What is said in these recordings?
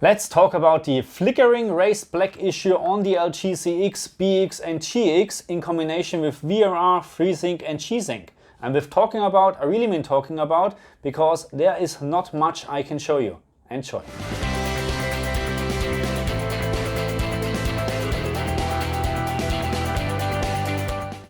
Let's talk about the flickering race black issue on the LG CX, BX and GX in combination with VRR, FreeSync and G-Sync. And with talking about, I really mean talking about, because there is not much I can show you. Enjoy.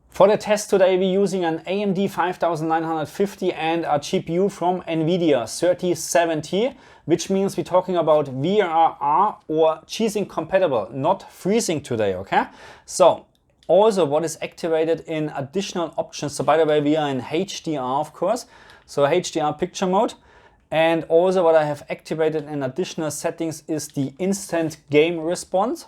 For the test today, we're using an AMD 5950 and a GPU from Nvidia 3070, which means we're talking about VRR or G-Sync compatible, not FreeSync today, okay? So, also what is activated in additional options, so by the way, we are in HDR, of course, so HDR picture mode. And also what I have activated in additional settings is the instant game response.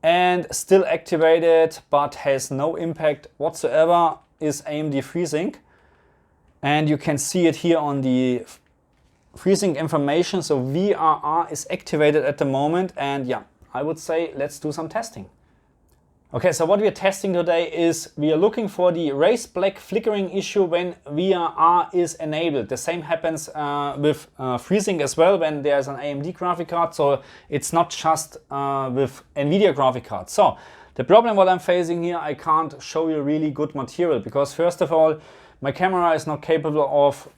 And still activated but has no impact whatsoever is AMD FreeSync. And you can see it here on the FreeSync information. So VRR is activated at the moment, and yeah, I would say let's do some testing. Okay, so what we are testing today is we are looking for the race black flickering issue when VRR is enabled. The same happens with FreeSync as well when there's an AMD graphic card, so it's not just with Nvidia graphic cards. So the problem what I'm facing here, I can't show you really good material because first of all, my camera is not capable of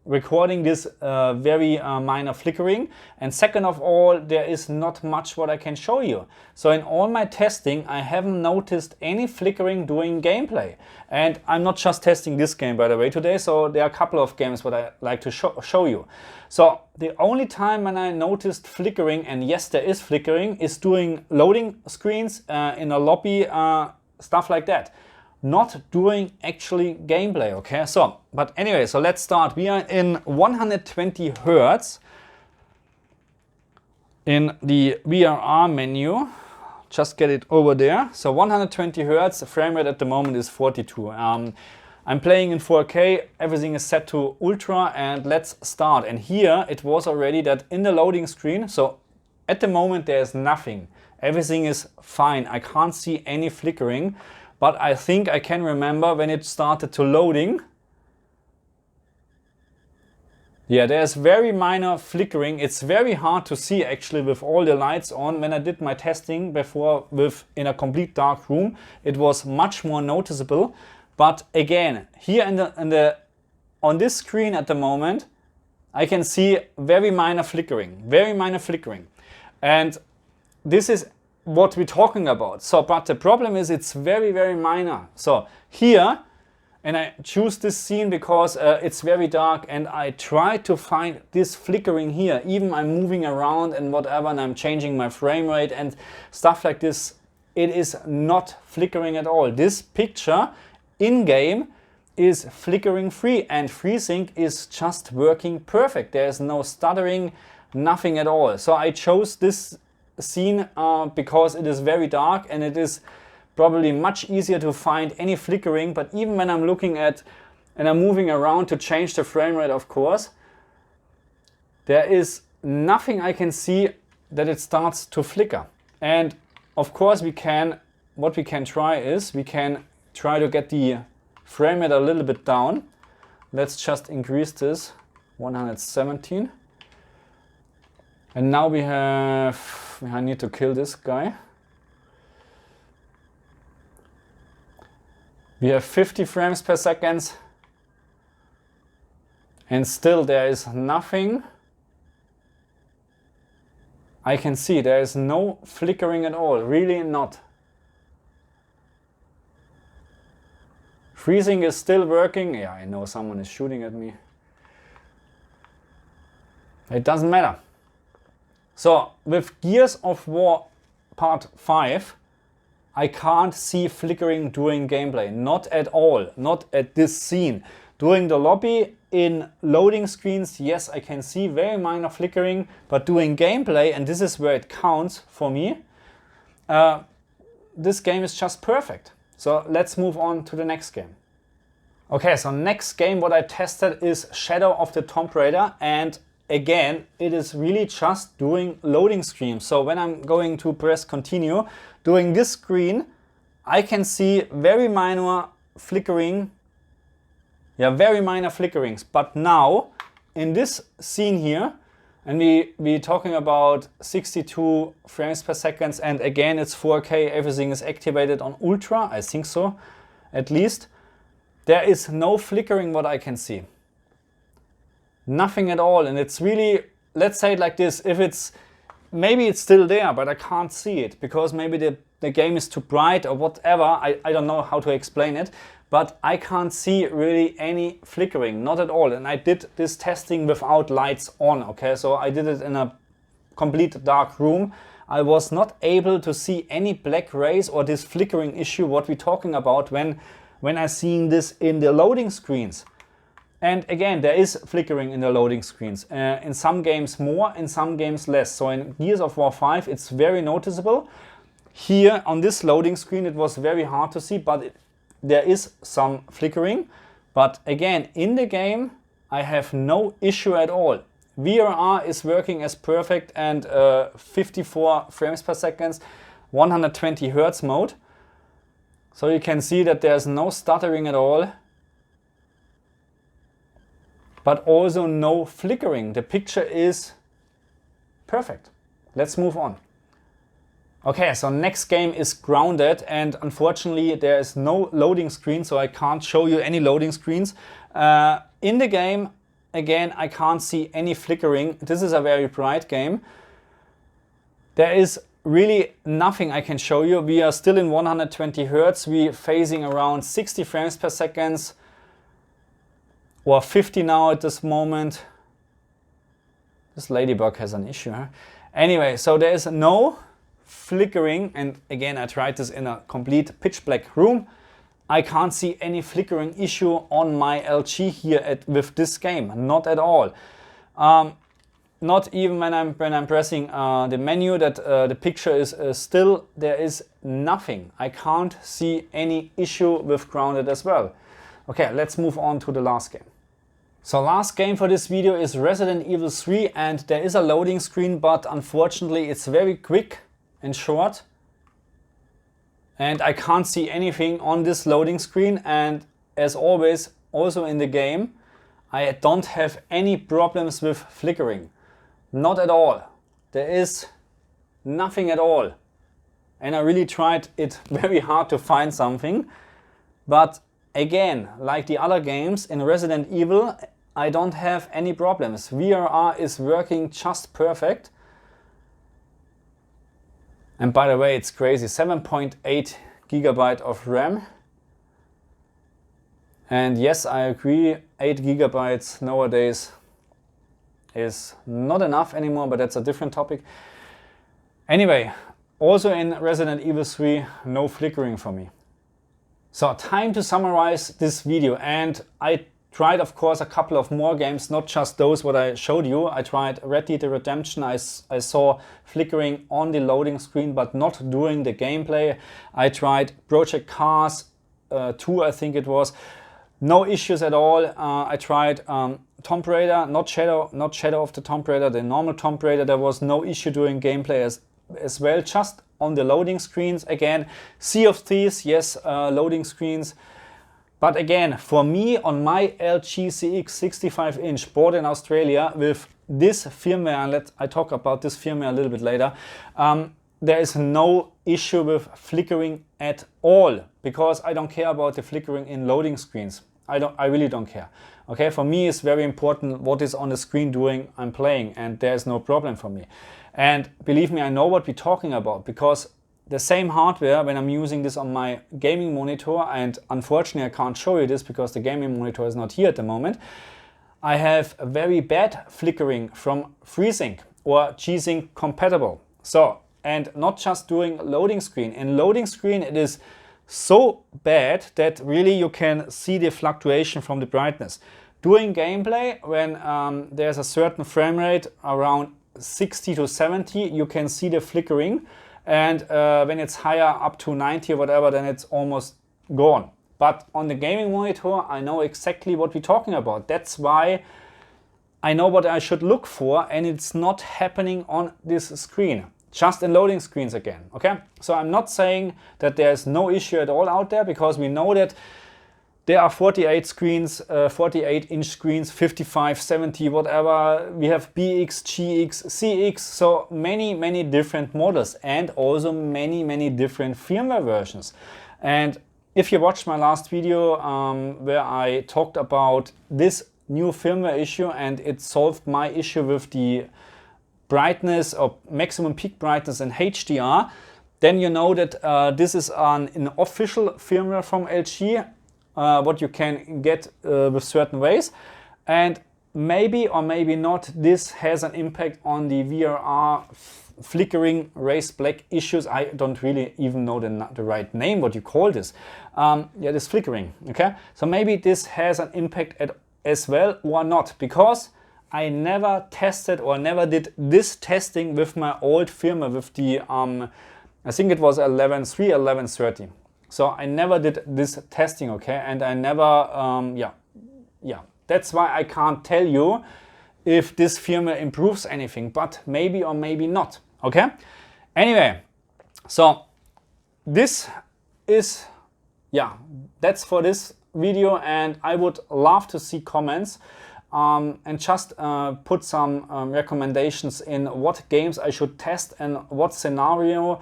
recording this very minor flickering, and second of all, there is not much what I can show you. So in all my testing, I haven't noticed any flickering during gameplay. And I'm not just testing this game, by the way, today, so there are a couple of games what I like to show you. So the only time when I noticed flickering, and yes, there is flickering, is during loading screens in a lobby, stuff like that. Not doing actually gameplay, okay? So, but anyway, so let's start. We are in 120 Hertz in the VRR menu. Just get it over there. So 120 Hertz, the frame rate at the moment is 42. I'm playing in 4K, everything is set to ultra, and let's start. And here it was already that in the loading screen, so at the moment there's nothing. Everything is fine. I can't see any flickering. But I think I can remember when it started to loading. Yeah, there's very minor flickering. It's very hard to see actually with all the lights on. When I did my testing before in a complete dark room, it was much more noticeable. But again, here on this screen at the moment, I can see very minor flickering, And this is what we're talking about. So, but the problem is it's very, very minor. So here, and I choose this scene because it's very dark, and I try to find this flickering here. Even I'm moving around and whatever, and I'm changing my frame rate and stuff like this. It is not flickering at all. This picture in-game is flickering free, and FreeSync is just working perfect. There's no stuttering, nothing at all. So I chose this scene because it is very dark and it is probably much easier to find any flickering. But even when I'm looking at and I'm moving around to change the frame rate, of course, there is nothing I can see that it starts to flicker. And of course what we can try is we can try to get the frame rate a little bit down. Let's just increase this 117. And now I need to kill this guy. We have 50 frames per second. And still there is nothing I can see. There is no flickering at all, really not. FreeSync is still working. Yeah, I know someone is shooting at me. It doesn't matter. So with Gears of War Part 5, I can't see flickering during gameplay. Not at all. Not at this scene. During the lobby, in loading screens, yes, I can see very minor flickering. But doing gameplay, and this is where it counts for me, this game is just perfect. So let's move on to the next game. Okay, so next game what I tested is Shadow of the Tomb Raider, and again, it is really just doing loading screens. So when I'm going to press continue, doing this screen, I can see very minor flickering. Yeah, very minor flickerings. But now, in this scene here, And we're talking about 62 frames per second, and again it's 4K, everything is activated on ultra, I think so, at least. There is no flickering what I can see. Nothing at all, and it's really, let's say it like this, if it's, maybe it's still there, but I can't see it, because maybe the game is too bright or whatever, I don't know how to explain it, but I can't see really any flickering, not at all. And I did this testing without lights on, okay? So I did it in a complete dark room. I was not able to see any black rays or this flickering issue, what we're talking about when I seen this in the loading screens. And again, there is flickering in the loading screens. In some games more, in some games less. So in Gears of War 5, it's very noticeable. Here on this loading screen, it was very hard to see, but there is some flickering. But again, in the game, I have no issue at all. VRR is working as perfect, and 54 frames per second, 120 Hertz mode. So you can see that there's no stuttering at all, but also no flickering. The picture is perfect. Let's move on. Okay, so next game is Grounded, and unfortunately there is no loading screen, so I can't show you any loading screens. In the game, again, I can't see any flickering. This is a very bright game. There is really nothing I can show you. We are still in 120 Hertz. We're phasing around 60 frames per second, or 50 now at this moment. This ladybug has an issue, huh? Anyway, so there is no flickering, and again, I tried this in a complete pitch black room. I can't see any flickering issue on my LG here with this game, not at all. Not even when I'm pressing the menu, that the picture is still, there is nothing. I can't see any issue with Grounded as well. Okay, let's move on to the last game. So last game for this video is Resident Evil 3, and there is a loading screen, but unfortunately it's very quick and short. And I can't see anything on this loading screen, and as always, also in the game, I don't have any problems with flickering. Not at all. There is nothing at all. And I really tried it very hard to find something. But again, like the other games in Resident Evil, I don't have any problems. VRR is working just perfect. And by the way, it's crazy, 7.8 gigabyte of RAM. And yes, I agree, 8 gigabytes nowadays is not enough anymore, but that's a different topic. Anyway, also in Resident Evil 3, no flickering for me. So time to summarize this video, and I tried of course a couple of more games, not just those what I showed you. I tried Red Dead Redemption. I saw flickering on the loading screen but not during the gameplay. I tried Project Cars 2, I think it was. No issues at all. I tried Tomb Raider, not Shadow of the Tomb Raider, the normal Tomb Raider. There was no issue during gameplay as well, just on the loading screens. Again, Sea of Thieves, yes, loading screens. But again, for me, on my LG CX 65-inch bought in Australia with this firmware, and I talk about this firmware a little bit later, there is no issue with flickering at all, because I don't care about the flickering in loading screens. I really don't care. Okay, for me it's very important what is on the screen during I'm playing, and there's no problem for me. And believe me, I know what we're talking about, because the same hardware, when I'm using this on my gaming monitor, and unfortunately I can't show you this because the gaming monitor is not here at the moment, I have a very bad flickering from FreeSync or G-Sync compatible. So, and not just during loading screen. In loading screen it is so bad that really you can see the fluctuation from the brightness. During gameplay, when there's a certain frame rate around 60 to 70, you can see the flickering. And when it's higher, up to 90 or whatever, then it's almost gone. But on the gaming monitor, I know exactly what we're talking about. That's why I know what I should look for, and it's not happening on this screen, just in loading screens again. Okay, so I'm not saying that there's no issue at all out there, because we know that There are 48 screens, 48-inch screens, 55, 70, whatever. We have BX, GX, CX, so many different models, and also many different firmware versions. And if you watched my last video where I talked about this new firmware issue and it solved my issue with the brightness or maximum peak brightness in HDR, then you know that this is an official firmware from LG, what you can get with certain ways. And maybe or maybe not, this has an impact on the VRR flickering race black issues. I don't really even know the right name, what you call this. Yeah, this flickering, okay? So maybe this has an impact as well or not, because I never tested or never did this testing with my old firmware, with the, I think it was 11.3, 11.30. So I never did this testing, okay? And I never, yeah. That's why I can't tell you if this firmware improves anything, but maybe or maybe not, okay? Anyway, so this is, yeah, that's for this video, and I would love to see comments and just put some recommendations in what games I should test and what scenario,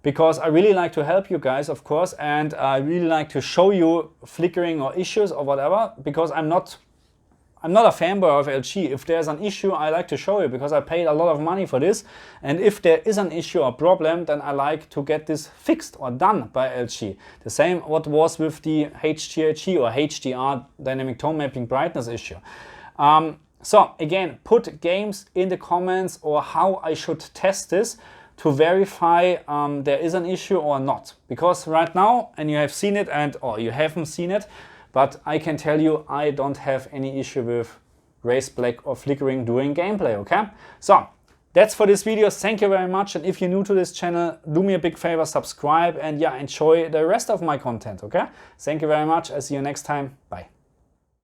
because I really like to help you guys, of course, and I really like to show you flickering or issues or whatever, because I'm not a fanboy of LG. If there's an issue, I like to show you, because I paid a lot of money for this. And if there is an issue or problem, then I like to get this fixed or done by LG. The same what was with the HDRG or HDR dynamic tone mapping brightness issue. So again, put games in the comments or how I should test this to verify there is an issue or not. Because right now, and you have seen it or you haven't seen it, but I can tell you I don't have any issue with race black or flickering during gameplay, okay? So that's for this video. Thank you very much. And if you're new to this channel, do me a big favor, subscribe, and yeah, enjoy the rest of my content, okay? Thank you very much. I'll see you next time. Bye.